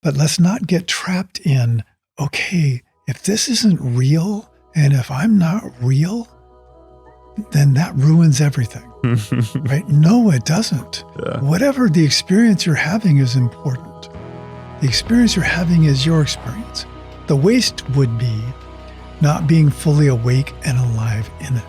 But let's not get trapped in, okay, if this isn't real and if I'm not real, then that ruins everything, right? No, it doesn't. Yeah. Whatever the experience you're having is important. The experience you're having is your experience. The waste would be not being fully awake and alive in it.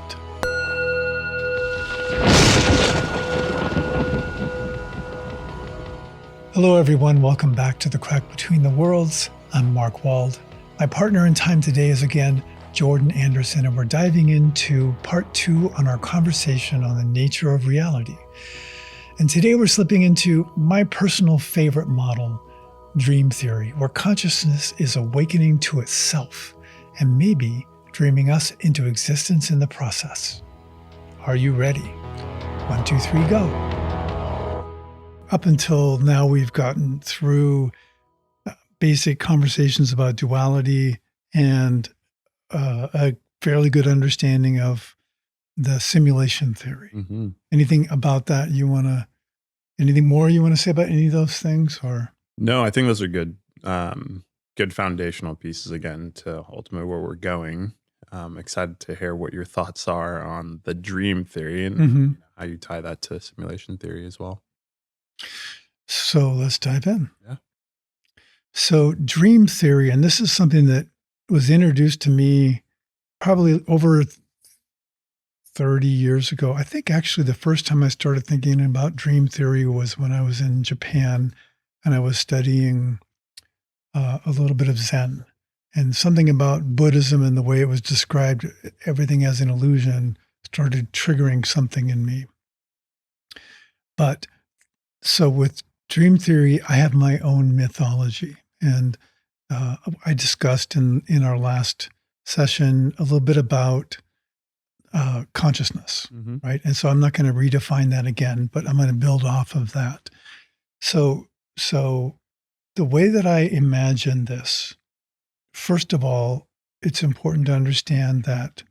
Hello, everyone. Welcome back to The Crack Between the Worlds. I'm Mark Wald. My partner in time today is again Jordan Anderson, and we're diving into part 2 on our conversation on the nature of reality. And today we're slipping into my personal favorite model, dream theory, where consciousness is awakening to itself and maybe dreaming us into existence in the process. Are you ready? 1, 2, 3, go. Up until now, we've gotten through basic conversations about duality and a fairly good understanding of the simulation theory. Mm-hmm. Anything about that anything more you want to say about any of those things? Or No, I think those are good, good foundational pieces again to ultimately where we're going. Excited to hear what your thoughts are on the dream theory and how you tie that to simulation theory as well. So let's dive in. Yeah. So dream theory, and this is something that was introduced to me probably over 30 years ago. I think actually the first time I started thinking about dream theory was when I was in Japan and I was studying a little bit of Zen, and something about Buddhism and the way it was described, everything as an illusion, started triggering something in me. But so with dream theory, I have my own mythology. And I discussed in our last session a little bit about consciousness, right? And so I'm not going to redefine that again, but I'm going to build off of that. So the way that I imagine this, first of all, it's important to understand that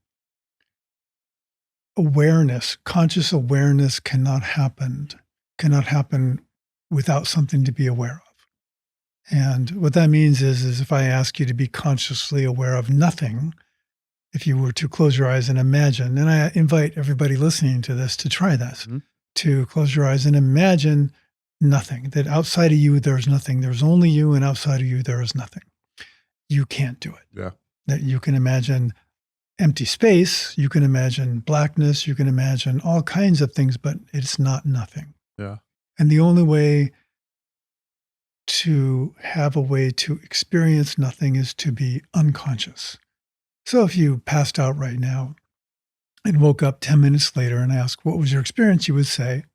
awareness, conscious awareness cannot happen without something to be aware of. And what that means is if I ask you to be consciously aware of nothing, if you were to close your eyes and imagine, and I invite everybody listening to this to try this, to close your eyes and imagine nothing, that outside of you, there's nothing. There's only you, and outside of you, there is nothing. You can't do it. Yeah. That you can imagine empty space, you can imagine blackness, you can imagine all kinds of things, but it's not nothing. Yeah. And the only way to have a way to experience nothing is to be unconscious. So if you passed out right now and woke up 10 minutes later and asked, what was your experience? You would say,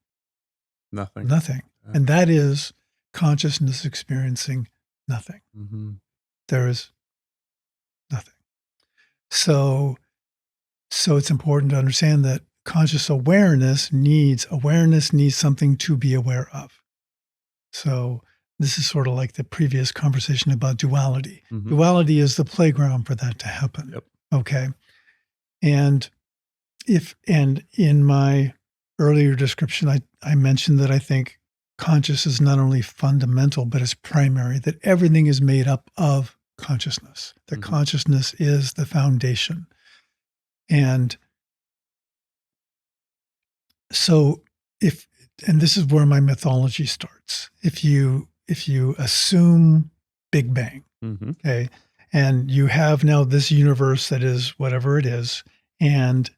Nothing. Nothing. Yeah. And that is consciousness experiencing nothing. There is nothing. So it's important to understand that conscious awareness needs something to be aware of. So this is sort of like the previous conversation about duality. Duality is the playground for that to happen. Yep. Okay. And in my earlier description, I mentioned that I think conscious is not only fundamental, but it's primary, that everything is made up of consciousness, that consciousness is the foundation. And so and this is where my mythology starts. If you assume Big Bang, okay, and you have now this universe that is whatever it is, and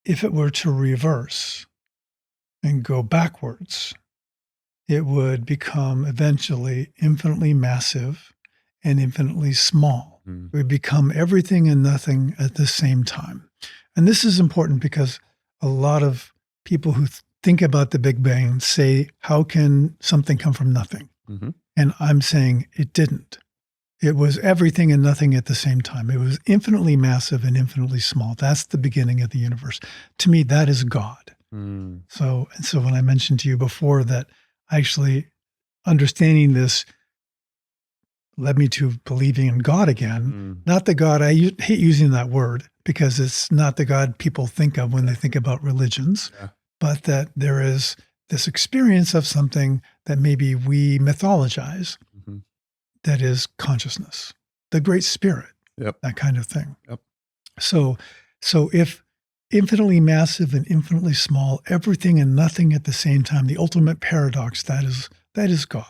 if it were to reverse and go backwards, it would become eventually infinitely massive and infinitely small. It would become everything and nothing at the same time. And this is important because a lot of people who think about the Big Bang say, how can something come from nothing? And I'm saying it didn't. It was everything and nothing at the same time. It was infinitely massive and infinitely small. That's the beginning of the universe. To me, that is God. So when I mentioned to you before that actually understanding this led me to believing in God again, not the God, I hate using that word because it's not the God people think of when they think about religions, but that there is this experience of something that maybe we mythologize that is consciousness, the great spirit, that kind of thing. So if infinitely massive and infinitely small, everything and nothing at the same time, the ultimate paradox, that is God.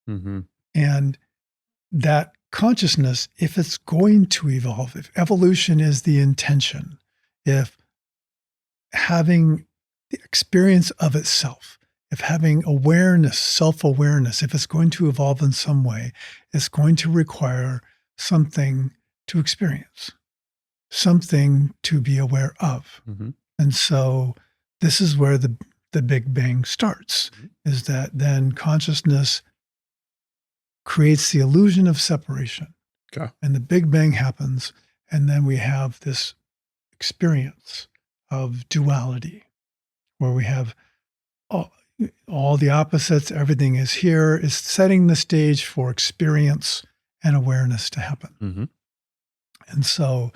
Mm-hmm. And that consciousness, if it's going to evolve, if evolution is the intention, if having the experience of itself, if having awareness, self-awareness, if it's going to evolve in some way, it's going to require something to experience, something to be aware of. Mm-hmm. And so this is where the Big Bang starts, is that then consciousness creates the illusion of separation. Okay. And the Big Bang happens, and then we have this experience of duality, where we have all the opposites, everything is here, is setting the stage for experience and awareness to happen. Mm-hmm. And so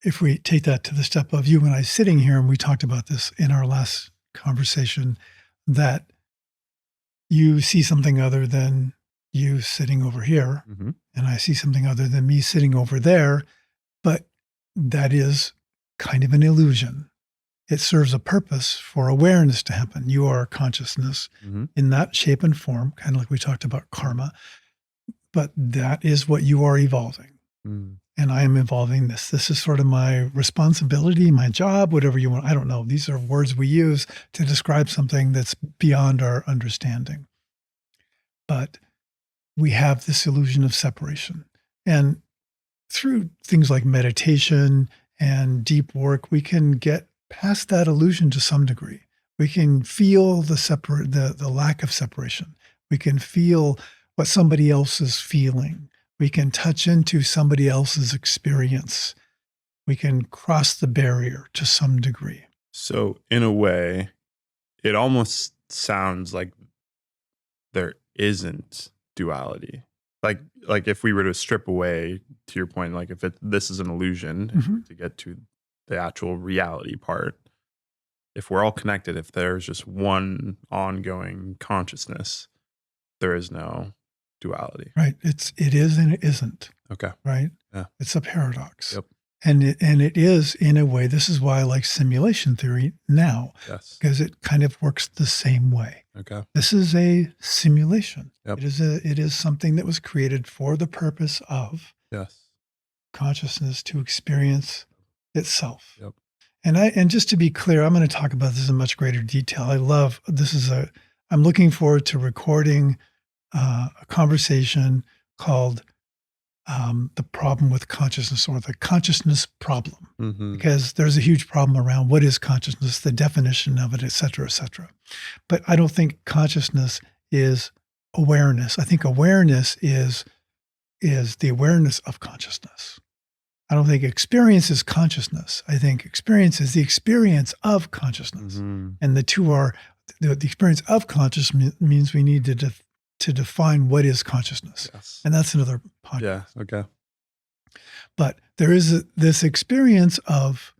if we take that to the step of you and I sitting here, and we talked about this in our last conversation, that you see something other than you sitting over here, Mm-hmm. and I see something other than me sitting over there, but that is kind of an illusion. It serves a purpose for awareness to happen. You are consciousness in that shape and form, kind of like we talked about karma, but that is what you are evolving. Mm. And I am evolving this. This is sort of my responsibility, my job, whatever you want. I don't know. These are words we use to describe something that's beyond our understanding. But we have this illusion of separation. And through things like meditation and deep work, we can get past that illusion to some degree. We can feel the lack of separation. We can feel what somebody else is feeling. We can touch into somebody else's experience. We can cross the barrier to some degree. So in a way, it almost sounds like there isn't duality. Like if we were to strip away, to your point, like if this is an illusion to get to the actual reality part, if we're all connected, if there's just one ongoing consciousness, there is no duality. Right. It is and it isn't. Okay. Right? Yeah. It's a paradox. Yep. And it is, in a way, this is why I like simulation theory now. Yes. Because it kind of works the same way. Okay. This is a simulation. Yep. It is something that was created for the purpose of consciousness to experience itself. Yep. And just to be clear, I'm going to talk about this in much greater detail. I'm looking forward to recording a conversation called the problem with consciousness, or the consciousness problem, because there's a huge problem around what is consciousness, the definition of it, et cetera, et cetera. But I don't think consciousness is awareness. I think awareness is the awareness of consciousness. I don't think experience is consciousness. I think experience is the experience of consciousness. And the two are, the experience of consciousness means we need to define what is consciousness. Yes. And that's another podcast. Yeah. Okay. But there is this experience of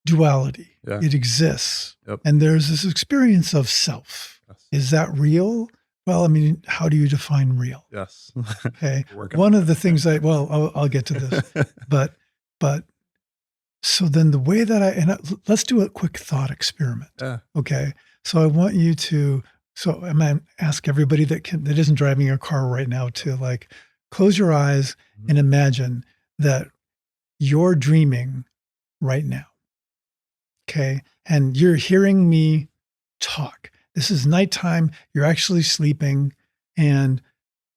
duality. Yeah. It exists. Yep. And there's this experience of self. Yes. Is that real? Well, I mean, how do you define real? Yes. Okay. One of the things I'll get to this, but so then the way that let's do a quick thought experiment. Yeah. Okay. So I want you to, I'm going to ask everybody that isn't driving a car right now to close your eyes and imagine that you're dreaming right now. Okay. And you're hearing me talk. This is nighttime. You're actually sleeping and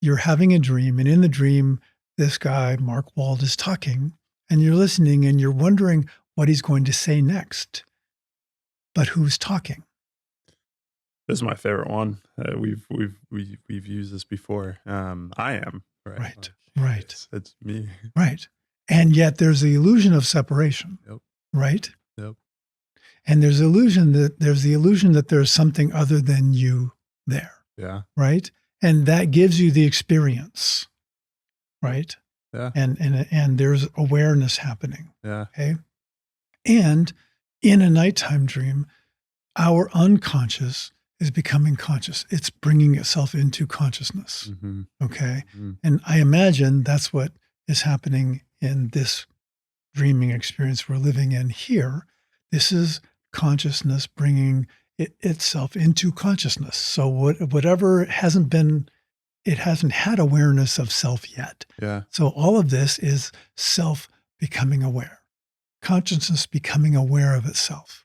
you're having a dream. And in the dream, this guy, Mark Wald, is talking, and you're listening and you're wondering what he's going to say next. But who's talking? This is my favorite one. We've used this before. I am right. Right. It's me. Right. And yet there's the illusion of separation. Yep. Right. Yep. And there's the illusion that there's something other than you there. Yeah. Right. And that gives you the experience. Right. Yeah. And there's awareness happening. Yeah. Okay. And in a nighttime dream, our unconscious is becoming conscious. It's bringing itself into consciousness. Mm-hmm. Okay. Mm-hmm. And I imagine that's what is happening in this dreaming experience we're living in here. This is consciousness bringing itself into consciousness. So whatever it hasn't had awareness of self yet. Yeah. So all of this is self becoming aware, consciousness becoming aware of itself.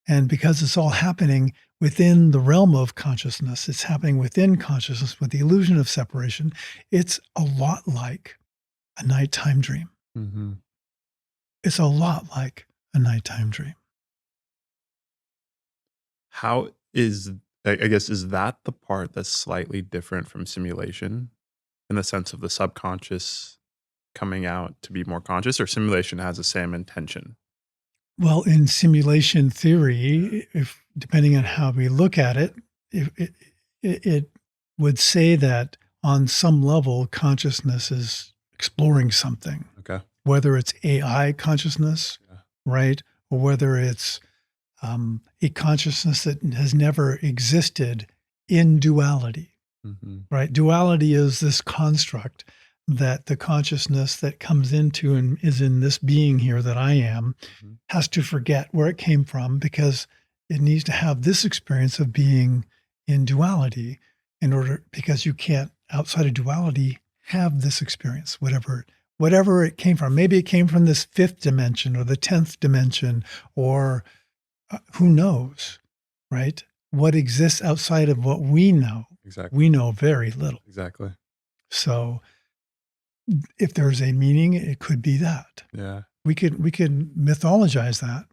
And because it's all happening within the realm of consciousness, it's happening within consciousness with the illusion of separation. It's a lot like a nighttime dream. Mm-hmm. It's a lot like a nighttime dream. How is, I guess, is that the part that's slightly different from simulation in the sense of the subconscious coming out to be more conscious, or simulation has the same intention? Well, in simulation theory, if depending on how we look at it, it would say that on some level, consciousness is exploring something, Okay. whether it's AI consciousness, Yeah. right, or whether it's a consciousness that has never existed in duality, Mm-hmm. right? Duality is this construct that the consciousness that comes into and is in this being here that I am Mm-hmm. has to forget where it came from because it needs to have this experience of being in duality because you can't outside of duality have this experience, whatever it came from. Maybe it came from this fifth dimension or the 10th dimension or who knows, right? What exists outside of what we know? Exactly. We know very little. Exactly. So if there's a meaning, it could be that. Yeah. We could mythologize that,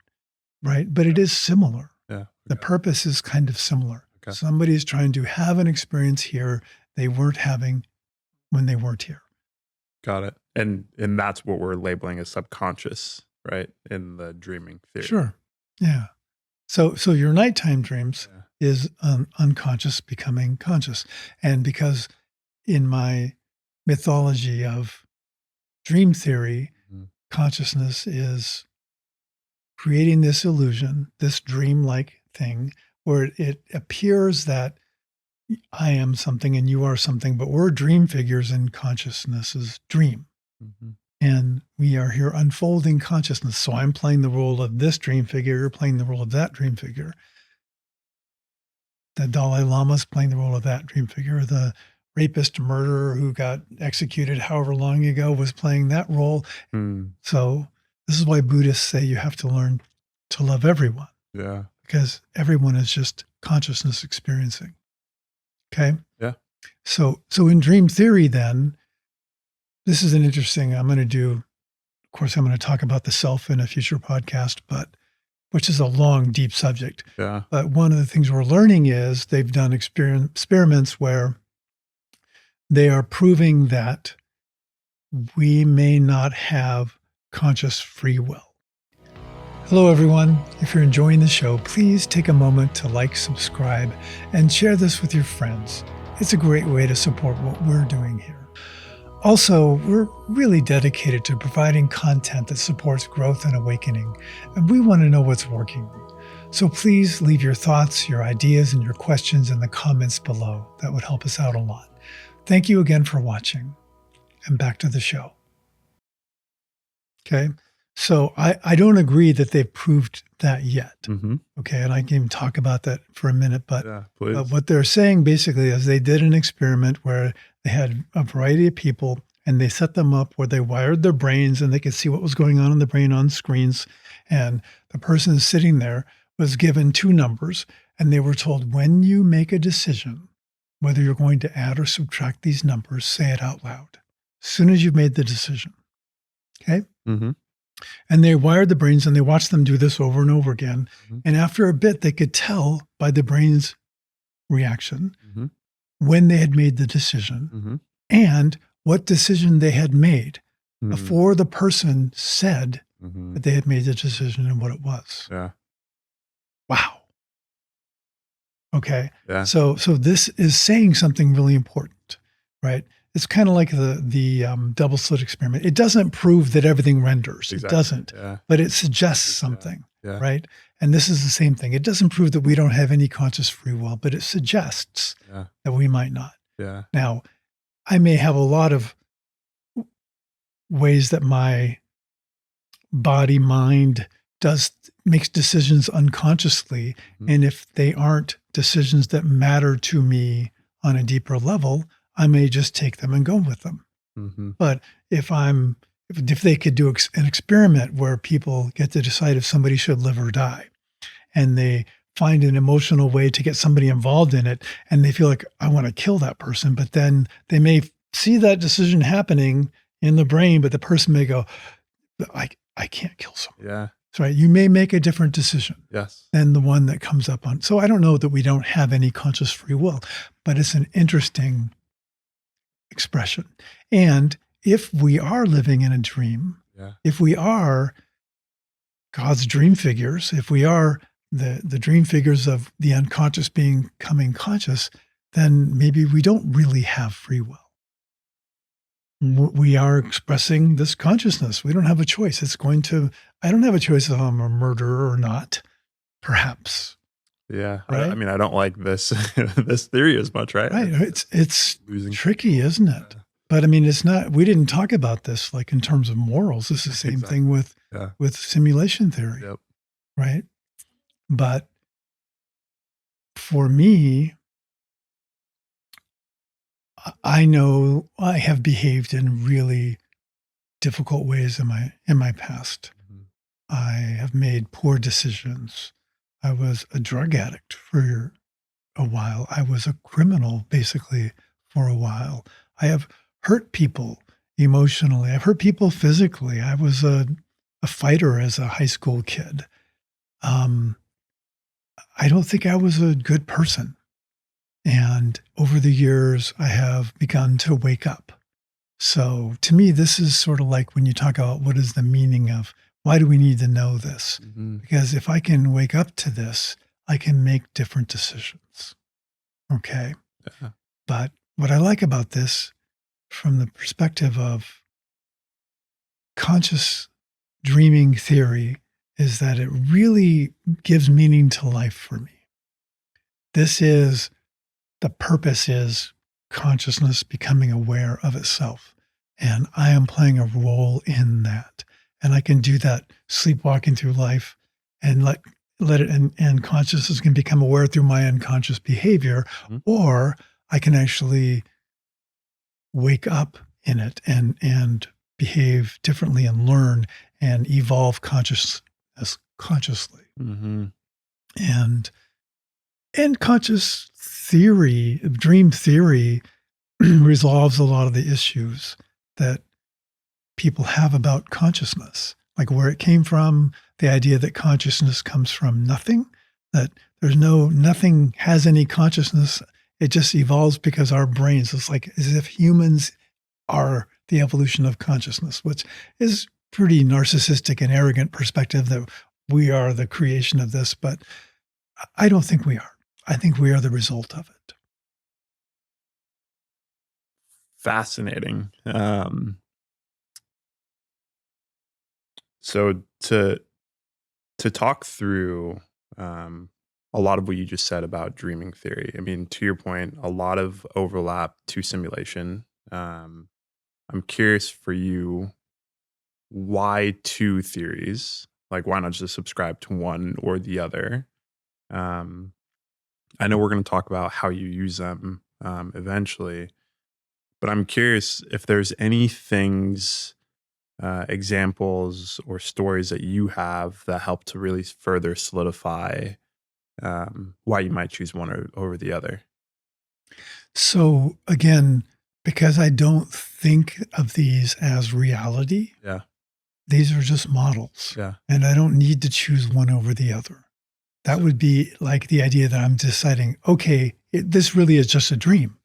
right? But it is similar. Yeah. Okay. The purpose is kind of similar. Okay. Somebody's trying to have an experience here they weren't having when they weren't here. Got it. And that's what we're labeling as subconscious, right? In the dreaming theory. Sure. Yeah. So your nighttime dreams Yeah. is unconscious becoming conscious. And because in my mythology of dream theory, Mm-hmm. consciousness is creating this illusion, this dreamlike thing, where it appears that I am something and you are something, but we're dream figures in consciousness's dream. Mm-hmm. And we are here unfolding consciousness. So I'm playing the role of this dream figure, you're playing the role of that dream figure. The Dalai Lama's playing the role of that dream figure. The rapist murderer who got executed however long ago was playing that role. Mm. So this is why Buddhists say you have to learn to love everyone. Yeah. Because everyone is just consciousness experiencing. Okay? Yeah. So in dream theory then, this is an interesting, I'm going to talk about the self in a future podcast, which is a long, deep subject. Yeah. But one of the things we're learning is they've done experiments where they are proving that we may not have conscious free will. Hello, everyone. If you're enjoying the show, please take a moment to like, subscribe, and share this with your friends. It's a great way to support what we're doing here. Also, we're really dedicated to providing content that supports growth and awakening, and we want to know what's working. So please leave your thoughts, your ideas, and your questions in the comments below. That would help us out a lot. Thank you again for watching, and back to the show. Okay, so I don't agree that they've proved that yet. Mm-hmm. Okay, and I can even talk about that for a minute, but Yeah, please. what they're saying basically is they did an experiment where they had a variety of people and they set them up where they wired their brains and they could see what was going on in the brain on screens. And the person sitting there was given two numbers and they were told, when you make a decision, whether you're going to add or subtract these numbers, say it out loud as soon as you've made the decision. Okay. Mm-hmm. And they wired the brains and they watched them do this over and over again. Mm-hmm. And after a bit, they could tell by the brain's reaction Mm-hmm. when they had made the decision Mm-hmm. and what decision they had made Mm-hmm. before the person said Mm-hmm. that they had made the decision and what it was. Yeah. Wow. Okay. Yeah. So this is saying something really important, right? it's kind of like the double slit experiment. It doesn't prove that everything renders. Exactly. It doesn't, but it suggests something, right? And this is the same thing. It doesn't prove that we don't have any conscious free will, but it suggests that we might not. Yeah. Now, I may have a lot of ways that my body, mind makes decisions unconsciously. And if they aren't decisions that matter to me on a deeper level, I may just take them and go with them. But if they could do an experiment where people get to decide if somebody should live or die, and they find an emotional way to get somebody involved in it, and they feel like, I want to kill that person, but then they may see that decision happening in the brain, but the person may go, I can't kill someone. Yeah. That's right. You may make a different decision than the one that comes up on. So I don't know that we don't have any conscious free will, but it's an interesting expression. And if we are living in a dream, if we are God's dream figures, if we are the dream figures of the unconscious becoming conscious, then maybe we don't really have free will. We are expressing this consciousness. We don't have a choice. I don't have a choice if I'm a murderer or not, perhaps. Yeah. Right? I don't like this this theory as much, right? Right. It's tricky, isn't it? But it's not, we didn't talk about this like in terms of morals. It's the same thing with simulation theory. Right. But for me, I know I have behaved in really difficult ways in my past. I have made poor decisions. I was a drug addict for a while. I was a criminal basically for a while. I have hurt people emotionally. I've hurt people physically. I was a fighter as a high school kid. I don't think I was a good person. And over the years, I have begun to wake up. So to me, this is sort of like when you talk about what is the meaning of, why do we need to know this? Because if I can wake up to this, I can make different decisions. Okay. But what I like about this from the perspective of conscious dreaming theory is that it really gives meaning to life for me. The purpose is consciousness becoming aware of itself. And I am playing a role in that. And I can do that sleepwalking through life and let it, and consciousness can become aware through my unconscious behavior, or I can actually wake up in it and behave differently and learn and evolve consciousness consciously. And conscious theory, dream theory, resolves a lot of the issues that people have about consciousness, like where it came from, the idea that consciousness comes from nothing, that nothing has any consciousness. It just evolves because our brains, it's like as if humans are the evolution of consciousness, which is pretty narcissistic and arrogant perspective that we are the creation of this, but I don't think we are. I think we are the result of it. Fascinating. So to talk through a lot of what you just said about dreaming theory, to your point, a lot of overlap to simulation. I'm curious for you, why two theories? Like, why not just subscribe to one or the other? I know we're going to talk about how you use them eventually, but I'm curious if there's any things, examples or stories that you have that help to really further solidify why you might choose one over the other. So again, because I don't think of these as reality, these are just models, and I don't need to choose one over the other. That would be like the idea that I'm deciding, okay, this really is just a dream.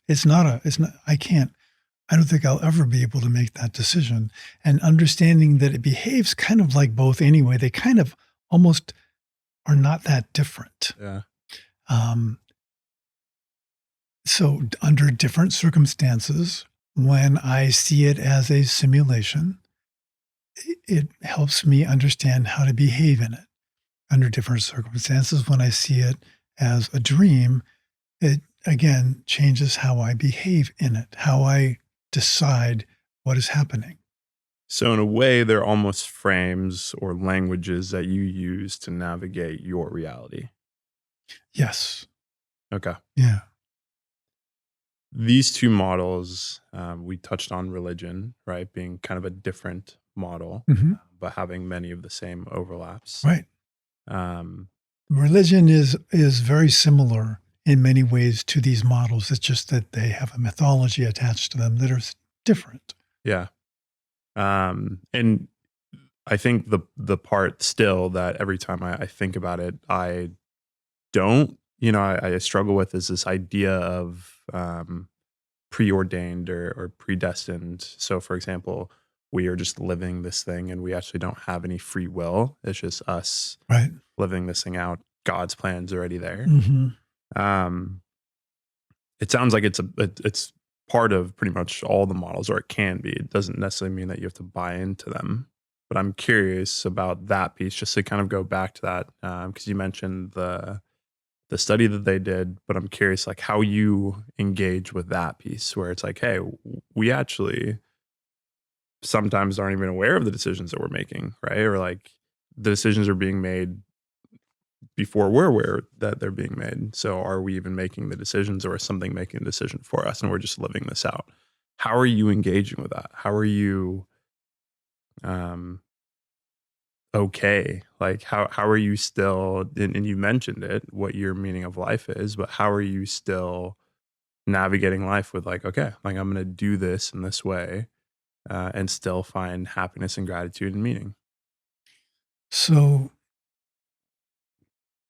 I don't think I'll ever be able to make that decision. And understanding that it behaves kind of like both anyway, they kind of almost are not that different. So under different circumstances, when I see it as a simulation, it helps me understand how to behave in it under different circumstances. When I see it as a dream, it again changes how I behave in it, how I decide what is happening. So in a way, they're almost frames or languages that you use to navigate your reality. Yes. Okay. Yeah. These two models, we touched on religion, right? Being kind of a different model, Hmm. but having many of the same overlaps. Right. Um, Religion is very similar in many ways to these models. It's just that they have a mythology attached to them that are different. yeah. And I think the part still that every time I think about it, I don't, I struggle with is this idea of preordained or predestined. So, for example, we are just living this thing and we actually don't have any free will. It's just us Right. living this thing out. God's plan's already there. Hmm. Um, it sounds like it's part of pretty much all the models, or it can be. It doesn't necessarily mean that you have to buy into them. But I'm curious about that piece, just to kind of go back to that, because you mentioned the study that they did, but I'm curious like how you engage with that piece where it's like, hey, we actually sometimes aren't even aware of the decisions that we're making, right? Or like the decisions are being made before we're aware that they're being made. So are we even making the decisions, or is something making a decision for us and we're just living this out? How are you engaging with that? How are you um okay? Like how are you still, and you mentioned it, what your meaning of life is, but how are you still navigating life with like, okay, like I'm going to do this in this way, and still find happiness and gratitude and meaning. So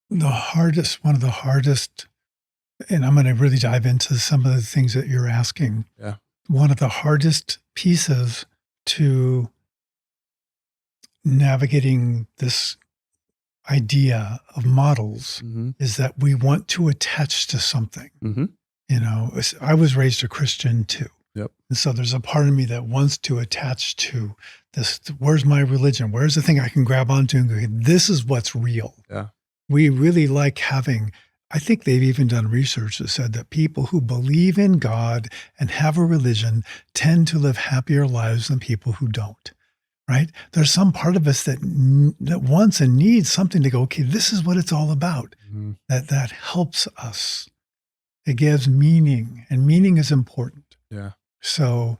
one of the hardest, and I'm going to really dive into some of the things that you're asking. Yeah. One of the hardest pieces to navigating this idea of models Mm-hmm. is that we want to attach to something. Mm-hmm. I was raised a Christian too. Yep. And so there's a part of me that wants to attach to this. Where's my religion? Where's the thing I can grab onto and go, this is what's real? Yeah. We really like having, I think they've even done research that said that people who believe in God and have a religion tend to live happier lives than people who don't. Right? There's some part of us that wants and needs something to go, okay, this is what it's all about. Mm-hmm. That helps us. It gives meaning, and meaning is important. Yeah. So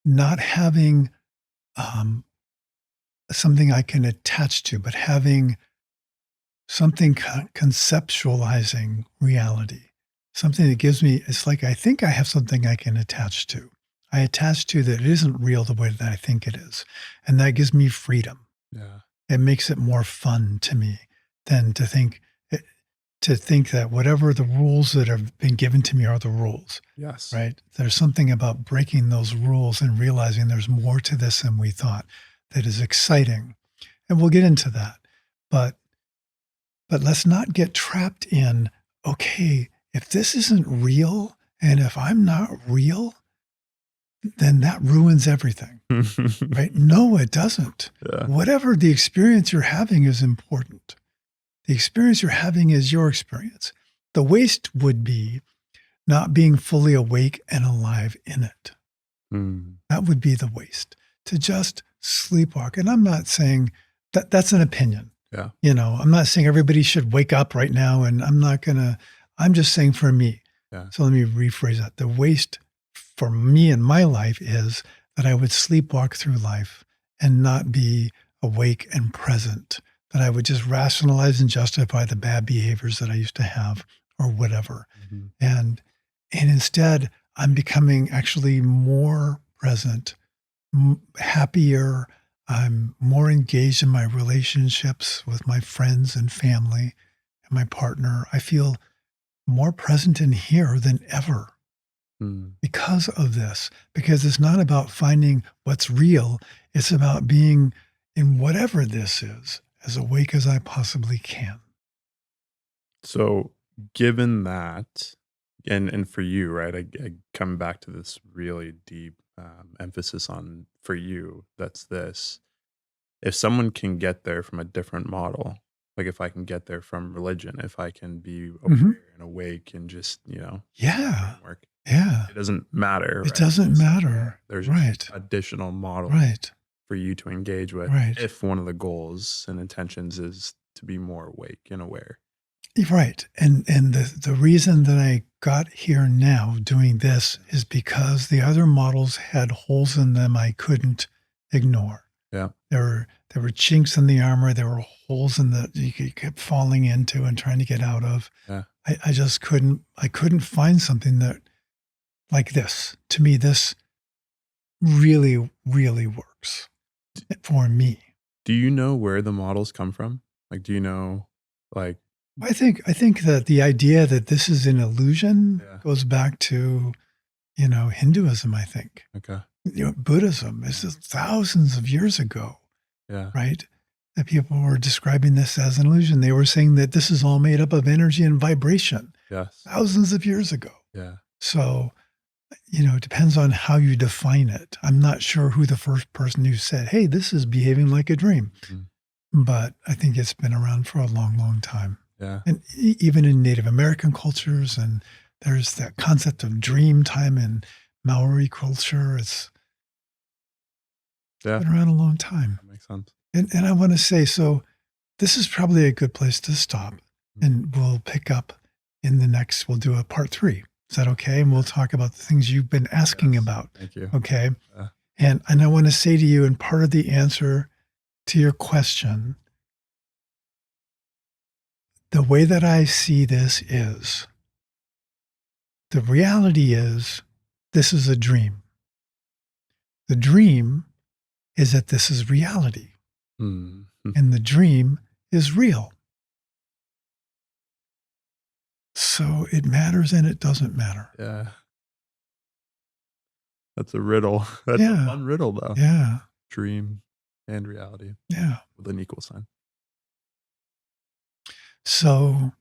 not having something I can attach to, but having something conceptualizing reality, something that gives me, it's like, I think I have something I can attach to. I attach to that it isn't real the way that I think it is. And that gives me freedom. Yeah. It makes it more fun to me than to think that whatever the rules that have been given to me are the rules. Yes. Right? There's something about breaking those rules and realizing there's more to this than we thought that is exciting. And we'll get into that. But let's not get trapped in, okay, if this isn't real and if I'm not real, then that ruins everything. Right? No, it doesn't. Yeah. Whatever the experience you're having is important. The experience you're having is your experience. The waste would be not being fully awake and alive in it. Mm. That would be the waste, to just sleepwalk. And I'm not saying that's an opinion. Yeah. I'm not saying everybody should wake up right now, and I'm just saying for me. Yeah. So let me rephrase that. The waste for me in my life is that I would sleepwalk through life and not be awake and present, that I would just rationalize and justify the bad behaviors that I used to have or whatever. Mm-hmm. And instead, I'm becoming actually more present, happier. I'm more engaged in my relationships with my friends and family and my partner. I feel more present in here than ever because of this, because it's not about finding what's real. It's about being in whatever this is, as awake as I possibly can. So given that, and for you, right? I come back to this really deep emphasis on for you. That's this. If someone can get there from a different model, like if I can get there from religion, if I can be aware and awake and just, Yeah. framework, Yeah. it doesn't matter. It Right? doesn't matter. There's Right. additional model Right. for you to engage with Right. if one of the goals and intentions is to be more awake and aware. Right. And the reason that I got here now doing this is because the other models had holes in them I couldn't ignore. Yeah. There were chinks in the armor. There were holes in the you kept falling into and trying to get out of. Yeah. I just couldn't find something that like this. To me, this really, really works for me. Do you know where the models come from? Like, do you know, like, I think that the idea that this is an illusion goes back to, Hinduism, I think. okay. Buddhism is thousands of years ago, Yeah. right? That people were describing this as an illusion. They were saying that this is all made up of energy and vibration Yes. thousands of years ago. Yeah. So, it depends on how you define it. I'm not sure who the first person who said, hey, this is behaving like a dream. Mm-hmm. But I think it's been around for a long, long time. Yeah. And even in Native American cultures, and there's that concept of dream time in Maori culture. It's been around a long time. That makes sense. And I want to say, so this is probably a good place to stop. And we'll pick up we'll do a part 3. Is that okay? And we'll talk about the things you've been asking about. Thank you. Okay. And I want to say to you, and part of the answer to your question, the way that I see this is, the reality is, this is a dream. The dream is that this is reality. Mm-hmm. And the dream is real. So it matters and it doesn't matter. Yeah. That's a riddle. That's a fun riddle, though. Yeah. Dream and reality. Yeah. With an equal sign. So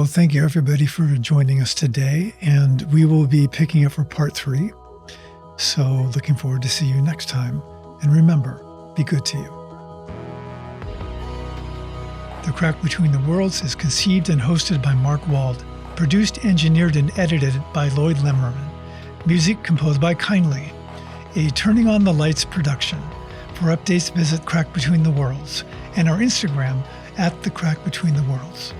thank you everybody for joining us today, and we will be picking up for part 3. So looking forward to see you next time. And remember, be good to you. The Crack Between the Worlds is conceived and hosted by Mark Wald, produced, engineered, and edited by Lloyd Lemmerman. Music composed by Kindly, a Turning on the Lights production. For updates, visit Crack Between the Worlds and our Instagram @The Crack Between the Worlds.